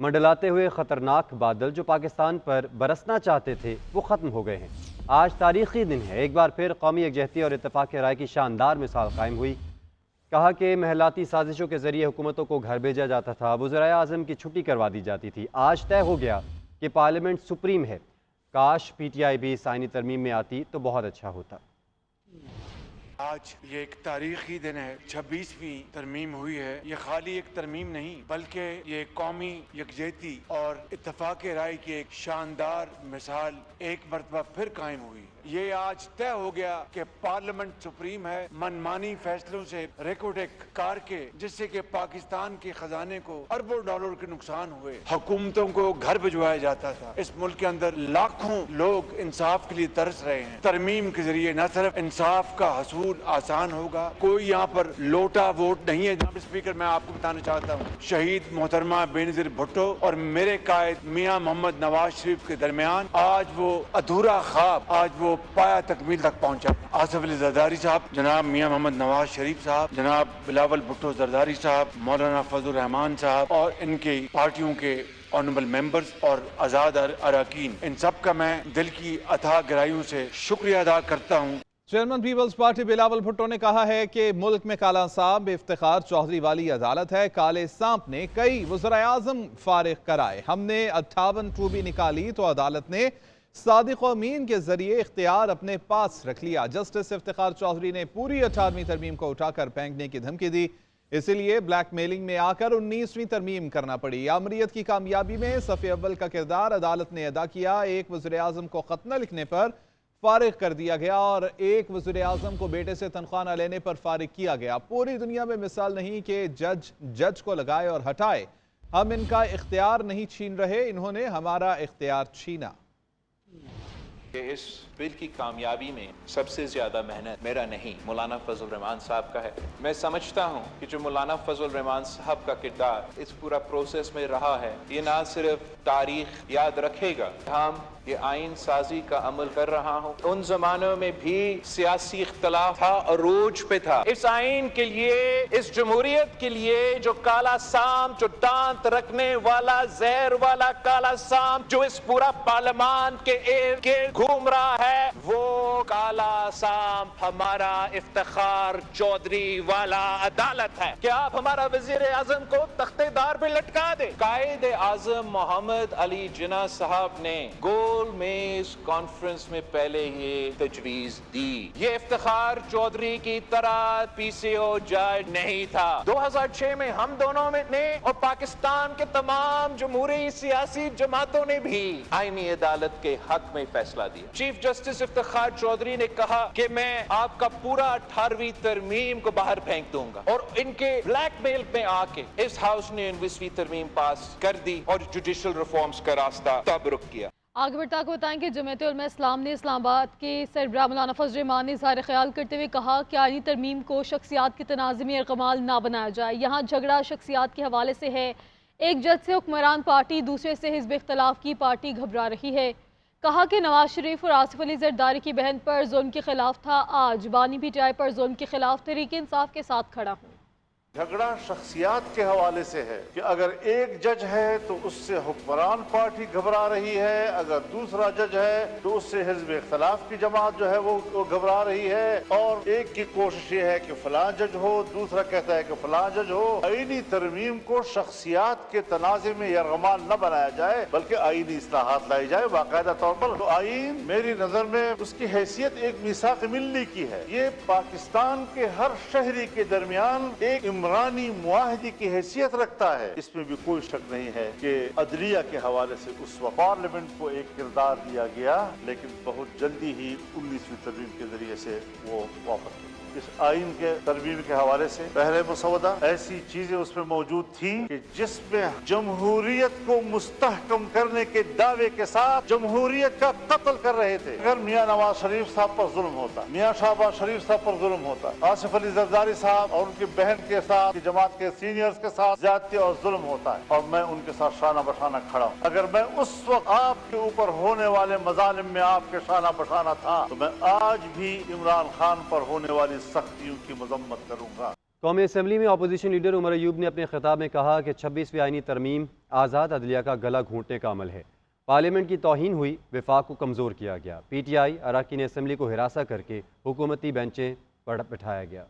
منڈلاتے ہوئے خطرناک بادل جو پاکستان پر برسنا چاہتے تھے وہ ختم ہو گئے ہیں۔ آج تاریخی دن ہے، ایک بار پھر قومی یکجہتی اور اتفاق رائے کی شاندار مثال قائم ہوئی۔ کہا کہ محلاتی سازشوں کے ذریعے حکومتوں کو گھر بھیجا جاتا تھا، وزرائے اعظم کی چھٹی کروا دی جاتی تھی۔ آج طے ہو گیا کہ پارلیمنٹ سپریم ہے۔ کاش پی ٹی آئی بھی اس آئینی ترمیم میں آتی تو بہت اچھا ہوتا۔ آج یہ ایک تاریخی دن ہے، 26ویں ترمیم ہوئی ہے۔ یہ خالی ایک ترمیم نہیں بلکہ یہ قومی یکجہتی اور اتفاق رائے کی ایک شاندار مثال ایک مرتبہ پھر قائم ہوئی۔ یہ آج طے ہو گیا کہ پارلیمنٹ سپریم ہے، منمانی فیصلوں سے ریکوٹیک کار کے جس سے کہ پاکستان کے خزانے کو اربوں ڈالر کے نقصان ہوئے، حکومتوں کو گھر بھجوایا جاتا تھا۔ اس ملک کے اندر لاکھوں لوگ انصاف کے لیے ترس رہے ہیں۔ ترمیم کے ذریعے نہ صرف انصاف کا حصول آسان ہوگا، کوئی یہاں پر لوٹا ووٹ نہیں ہے۔ جناب اسپیکر، میں آپ کو بتانا چاہتا ہوں، شہید محترمہ بینظیر بھٹو اور میرے قائد میاں محمد نواز شریف کے درمیان آج وہ ادھورا خواب آج وہ پایا تکمیل تک پہنچا۔ آصف علی زرداری صاحب، جناب میاں محمد نواز شریف صاحب، جناب بلاول بھٹو زرداری صاحب، مولانا فضل الرحمان صاحب اور ان کی پارٹیوں کے آنریبل ممبرز اور آزاد اراکین، ان سب کا میں دل کی اتھاہ گہرائیوں سے شکریہ ادا کرتا ہوں۔ Chairman peoples party Bilawal Bhutto نے کہا ہے کہ ملک میں کالا سانپ افتخار چودھری والی عدالت ہے۔ کالے سانپ نے کئی وزرائے اعظم فارغ کرائے۔ ہم نے 58 ٹوبی نکالی تو عدالت نے صادق و امین کے ذریعے اختیار اپنے پاس رکھ لیا۔ جسٹس افتخار چودھری نے پوری 18ویں ترمیم کو اٹھا کر پھینکنے کی دھمکی دی، اسی لیے بلیک میلنگ میں آ کر 19ویں ترمیم کرنا پڑی۔ آمریت کی کامیابی میں صف اول کا کردار عدالت نے ادا کیا۔ ایک وزیر اعظم کو خط نہ لکھنے پر فارغ کر دیا گیا اور ایک وزیر اعظم کو بیٹے سے تنخواہ نہ لینے پر فارغ کیا گیا۔ پوری دنیا میں مثال نہیں کہ جج کو لگائے اور ہٹائے۔ ہم ان کا اختیار نہیں چھین رہے، انہوں نے ہمارا اختیار چھینا۔ کہ اس بل کی کامیابی میں سب سے زیادہ محنت میرا نہیں، مولانا فضل الرحمان صاحب کا ہے۔ میں سمجھتا ہوں کہ جو مولانا فضل الرحمان صاحب کا کردار اس پورا پروسیس میں رہا ہے، یہ نہ صرف تاریخ یاد رکھے گا، ہم یہ آئین سازی کا عمل کر رہا ہوں۔ ان زمانوں میں بھی سیاسی اختلاف تھا، عروج پہ تھا۔ اس آئین کے لیے، اس جمہوریت کے لیے جو کالا سانپ، جو دانت رکھنے والا زہر والا کالا سانپ جو اس پورا پارلیمان کے ارد گرد گھوم رہا ہے، وہ کالا سانپ ہمارا افتخار چودھری والا عدالت ہے۔ کہ آپ ہمارا وزیر اعظم کو تختے دار پہ لٹکا دے۔ قائد اعظم محمد علی جناح صاحب نے گول میز کانفرنس میں پہلے یہ تجویز دی۔ یہ افتخار چودھری کی طرح پی سی او جج نہیں تھا۔ 2006 میں ہم دونوں نے اور پاکستان کے تمام جمہوری سیاسی جماعتوں نے بھی آئینی عدالت کے حق میں فیصلہ دیا۔ چیف جسٹس افتخار چودھری نے کہا کہ میں آپ کا پورا 18ویں ترمیم کو باہر پھینک دوں گا، اور ان کے بلیک میل میں آ کے اس ہاؤس نے 19ویں ترمیم پاس کر دی اور جوڈیشل ریفارمز کا راستہ تب رک کیا۔ آگے بڑھتے آپ کو بتائیں کہ جمعیت علماء اسلام نے اسلام آباد کے سربراہ مولانا فضل الرحمان نے اظہار خیال کرتے ہوئے کہا کہ آئینی ترمیم کو شخصیات کے تنازع میں ارغمال نہ بنایا جائے۔ یہاں جھگڑا شخصیات کے حوالے سے ہے۔ ایک جج سے حکمران پارٹی، دوسرے سے حزب اختلاف کی پارٹی گھبرا رہی ہے۔ کہا کہ نواز شریف اور آصف علی زرداری کی بہن پر ظلم کے خلاف تھا، آج بانی پی ٹی آئی پر ظلم کے خلاف تحریک انصاف کے ساتھ کھڑا ہوں۔ جھگڑا شخصیات کے حوالے سے ہے کہ اگر ایک جج ہے تو اس سے حکمران پارٹی گھبرا رہی ہے، اگر دوسرا جج ہے تو اس سے حزب اختلاف کی جماعت جو ہے وہ گھبرا رہی ہے، اور ایک کی کوشش یہ ہے کہ فلاں جج ہو، دوسرا کہتا ہے کہ فلاں جج ہو۔ آئینی ترمیم کو شخصیات کے تنازع میں یرغمال نہ بنایا جائے بلکہ آئینی اصلاحات لائی جائے باقاعدہ طور پر۔ تو آئین میری نظر میں اس کی حیثیت ایک میثاق ملی کی ہے، یہ پاکستان کے ہر شہری کے درمیان ایک عمرانی معاہدے کی حیثیت رکھتا ہے۔ اس میں بھی کوئی شک نہیں ہے کہ عدلیہ کے حوالے سے اس وقت پارلیمنٹ کو ایک کردار دیا گیا، لیکن بہت جلدی ہی 19ویں ترمیم کے ذریعے سے وہ واپس کی۔ اس آئین کے ترمیم کے حوالے سے پہلے مسودہ ایسی چیزیں اس میں موجود تھیں کہ جس میں جمہوریت کو مستحکم کرنے کے دعوے کے ساتھ جمہوریت کا قتل کر رہے تھے۔ اگر میاں نواز شریف صاحب پر ظلم ہوتا، میاں شہباز شریف صاحب پر ظلم ہوتا، آصف علی زرداری صاحب اور ان کی بہن کے ساتھ، جماعت کے سینئرز کے ساتھ زیادتی اور ظلم ہوتا ہے، اور میں ان کے ساتھ شانہ بشانہ کھڑا ہوں۔ اگر میں اس وقت آپ کے اوپر ہونے والے مظالم میں آپ کے شانہ بشانہ تھا تو میں آج بھی عمران خان پر ہونے والی سختیوں کی مذمت کروں گا۔ قومی اسمبلی میں اپوزیشن لیڈر عمر ایوب نے اپنے خطاب میں کہا کہ 26ویں آئینی ترمیم آزاد عدلیہ کا گلا گھونٹنے کا عمل ہے۔ پارلیمنٹ کی توہین ہوئی، وفاق کو کمزور کیا گیا۔ پی ٹی آئی اراکین اسمبلی کو ہراساں کر کے حکومتی بینچیں پر بٹھایا گیا۔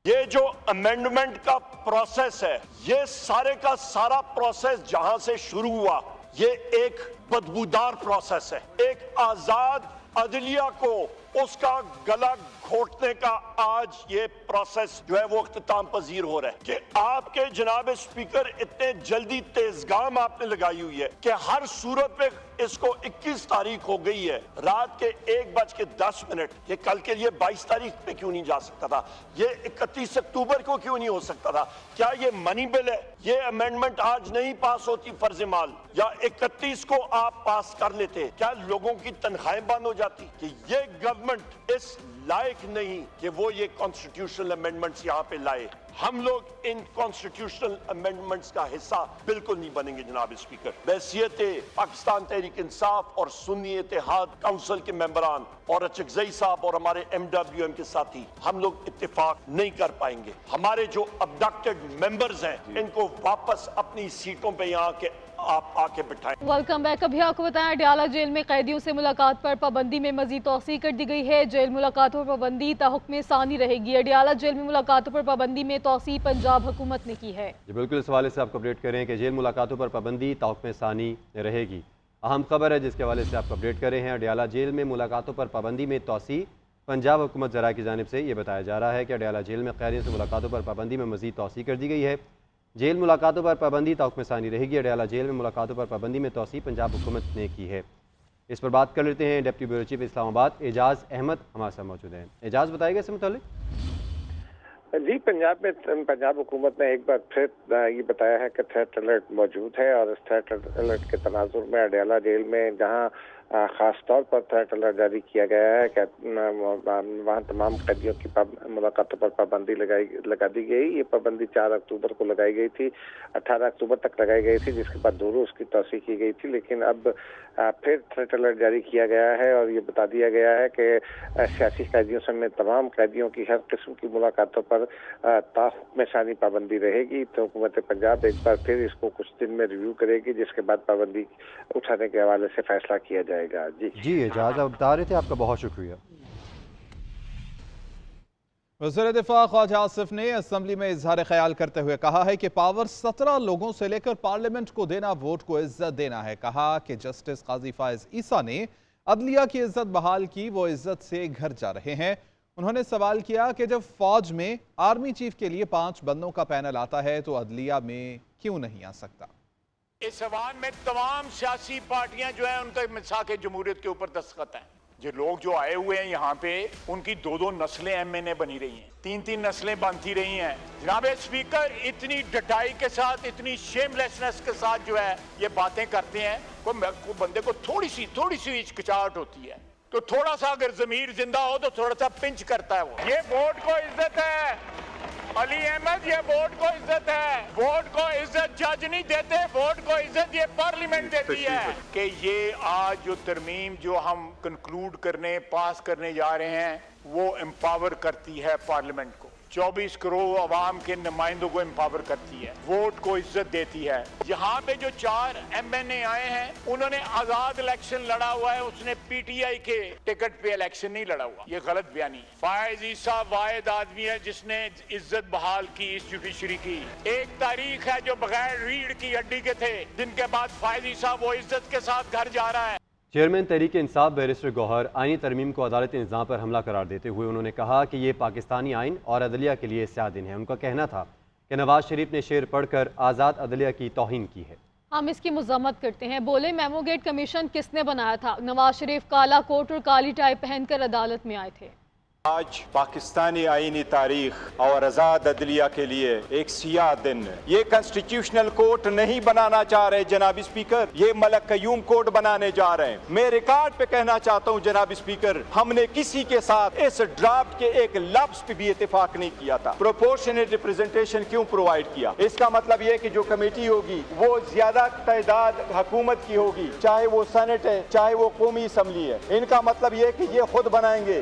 یہ جو امینڈمنٹ کا پروسیس ہے، یہ سارے کا سارا پروسیس جہاں سے شروع ہوا، یہ ایک بدبودار پروسیس ہے۔ ایک آزاد عدلیہ کو اس کا گلا گھونٹنے کا آج یہ پروسیس جو ہے وہ اختتام پذیر ہو رہا ہے کہ آپ کے جناب اسپیکر اتنے جلدی تیزگام آپ نے لگائی ہوئی ہے کہ ہر صورت میں اس کو 21 تاریخ ہو گئی ہے، رات کے 1:10۔ یہ کل کے لیے 22 تاریخ پہ کیوں نہیں جا سکتا تھا؟ یہ 31 اکتوبر کو کیوں نہیں ہو سکتا تھا؟ کیا یہ منی بل ہے؟ یہ امینڈمنٹ آج نہیں پاس ہوتی فرض مال، یا 31 کو آپ پاس کر لیتے؟ کیا لوگوں کی تنخواہیں بند ہو جاتی؟ کہ یہ گورنمنٹ اس لائق نہیں کہ وہ یہ کانسٹیٹیوشنل امینڈمنٹس یہاں پہ لائے۔ ہم لوگ ان کانسٹیٹیوشنل امینڈمنٹس کا حصہ بالکل نہیں بنیں گے جناب اسپیکر۔ بحیثیت پاکستان تحریک انصاف اور سنی اتحاد کونسل کے ممبران اور اچکزئی صاحب اور ہمارے MWM کے ساتھی، ہم لوگ اتفاق نہیں کر پائیں گے۔ ہمارے جو ابڈکٹڈ ممبرز ہیں ان کو واپس اپنی سیٹوں پہ یہاں کے آپ آ کے بٹھائیں۔ Welcome back. ابھی آپ کو بتائیں اڈیالہ جیل میں قیدیوں سے ملاقات پر پابندی میں مزید توسیع کر دی گئی ہے۔ جیل ملاقاتوں پر پابندی تا حکم ثانی رہے گی۔ اڈیالہ جیل میں ملاقاتوں پر پابندی میں توسیع پنجاب حکومت نے کی ہے۔ جی بالکل، اس حوالے سے آپ کو اپڈیٹ کریں کہ جیل ملاقاتوں پر پابندی تا حکم ثانی رہے گی۔ اہم خبر ہے جس کے حوالے سے آپ کو اپڈیٹ کر رہے ہیں۔ اڈیالہ جیل میں ملاقاتوں پر پابندی میں توسیع، پنجاب حکومت ذرائع کی جانب سے یہ بتایا جا رہا ہے کہ اڈیالہ جیل میں قیدیوں سے ملاقاتوں پر پابندی میں مزید توسیع کر دی گئی ہے۔ جیل ملاقاتوں پر پابندی تا حکم ثانی رہے گی۔ اڈیالہ جیل میں ملاقاتوں پر پابندی میں توسیع پنجاب حکومت نے کی ہے۔ اس پر بات کر لیتے ہیں ڈپٹی بیورو چیف اسلام آباد اعجاز احمد ہمارے ساتھ موجود ہیں۔ اعجاز بتائے گا اس سے متعلق؟ جی، پنجاب حکومت نے ایک بار پھر یہ بتایا ہے کہ تھریٹ الرٹ موجود ہے، اور اس تھریٹ الرٹ کے تناظر میں اڈیالہ جیل میں جہاں خاص طور پر تھریٹ الرٹ جاری کیا گیا ہے کہ وہاں تمام قیدیوں کی ملاقاتوں پر پابندی لگا دی گئی۔ یہ پابندی 4 اکتوبر کو لگائی گئی تھی، 18 اکتوبر تک لگائی گئی تھی، جس کے بعد 2 روز کی توسیع کی گئی تھی، لیکن اب پھر تھریٹ الرٹ جاری کیا گیا ہے اور یہ بتا دیا گیا ہے کہ سیاسی قیدیوں سمیت تمام قیدیوں کی ہر قسم کی ملاقاتوں پر تا حکم ثانی پابندی رہے گی۔ تو حکومت پنجاب ایک بار پھر اس کو کچھ دن میں ریویو کرے گی، جس کے بعد پابندی اٹھانے کے حوالے سے فیصلہ کیا جائے گا۔ جی اعجاز آپ بتا رہے تھے، آپ کا بہت شکریہ۔ وزیر دفاع خواجہ آصف نے اسمبلی میں اظہار خیال کرتے ہوئے کہا ہے کہ پاور 17 لوگوں سے لے کر پارلیمنٹ کو دینا ووٹ کو عزت دینا ہے۔ کہا کہ جسٹس قاضی فائز عیسیٰ نے عدلیہ کی عزت بحال کی، وہ عزت سے گھر جا رہے ہیں۔ انہوں نے سوال کیا کہ جب فوج میں آرمی چیف کے لیے 5 بندوں کا پینل آتا ہے تو عدلیہ میں کیوں نہیں آ سکتا؟ اس ایوان میں تمام سیاسی پارٹیاں جو ہیں ان کا مساق جمہوریت کے اوپر دستخط ہیں۔ جو لوگ جو آئے ہوئے ہیں یہاں پہ، ان کی 2 نسلیں MNA بنی رہی ہیں، 3 نسلیں بنتی رہی ہیں۔ جناب اسپیکر اتنی ڈٹائی کے ساتھ، اتنی شیم لیسنس کے ساتھ جو ہے یہ باتیں کرتے ہیں، کوئی بندے کو تھوڑی سی ہچکچاہٹ ہوتی ہے تو تھوڑا سا اگر ضمیر زندہ ہو تو تھوڑا سا پنچ کرتا ہے وہ۔ یہ ووٹ کو عزت ہے علی احمد، یہ ووٹ کو عزت ہے۔ ووٹ کو عزت جج نہیں دیتے، ووٹ کو عزت یہ پارلیمنٹ دیتی ہے۔ کہ یہ آج جو ترمیم جو ہم کنکلوڈ کرنے پاس کرنے جا رہے ہیں وہ امپاور کرتی ہے پارلیمنٹ کو، 24 کروڑ عوام کے نمائندوں کو امپاور کرتی ہے، ووٹ کو عزت دیتی ہے۔ یہاں پہ جو 4 MNA آئے ہیں انہوں نے آزاد الیکشن لڑا ہوا ہے، اس نے PTI کے ٹکٹ پہ الیکشن نہیں لڑا ہوا، یہ غلط بیانی ہے۔ فائز عیسیٰ واحد آدمی ہے جس نے عزت بحال کی اس جوڈیشری کی۔ ایک تاریخ ہے جو بغیر ریڑھ کی ہڈی کے تھے، جن کے بعد فائز عیسیٰ وہ عزت کے ساتھ گھر جا رہا ہے۔ چیئرمین تحریک انصاف بیرسٹر گوہر آئینی ترمیم کو عدالتی نظام پر حملہ قرار دیتے ہوئے انہوں نے کہا کہ یہ پاکستانی آئین اور عدلیہ کے لیے سیاہ دن ہے۔ ان کا کہنا تھا کہ نواز شریف نے شعر پڑھ کر آزاد عدلیہ کی توہین کی ہے۔ ہم اس کی مذمت کرتے ہیں۔ بولے میمو گیٹ کمیشن کس نے بنایا تھا؟ نواز شریف کالا کوٹ اور کالی ٹائی پہن کر عدالت میں آئے تھے۔ آج پاکستانی آئینی تاریخ اور آزاد عدلیہ کے لیے ایک سیاہ دن ہے۔ یہ کنسٹیٹیوشنل کورٹ نہیں بنانا چاہ رہے جناب اسپیکر، یہ ملک قیوم کورٹ بنانے جا رہے ہیں۔ میں ریکارڈ پہ کہنا چاہتا ہوں جناب اسپیکر، ہم نے کسی کے ساتھ اس ڈرافٹ کے ایک لفظ پہ بھی اتفاق نہیں کیا تھا۔ پروپورشنیٹ ریپرزنٹیشن کیوں پرووائڈ کیا؟ اس کا مطلب یہ کہ جو کمیٹی ہوگی وہ زیادہ تعداد حکومت کی ہوگی، چاہے وہ سینٹ ہے چاہے وہ قومی اسمبلی ہے۔ ان کا مطلب یہ کہ یہ خود بنائیں گے۔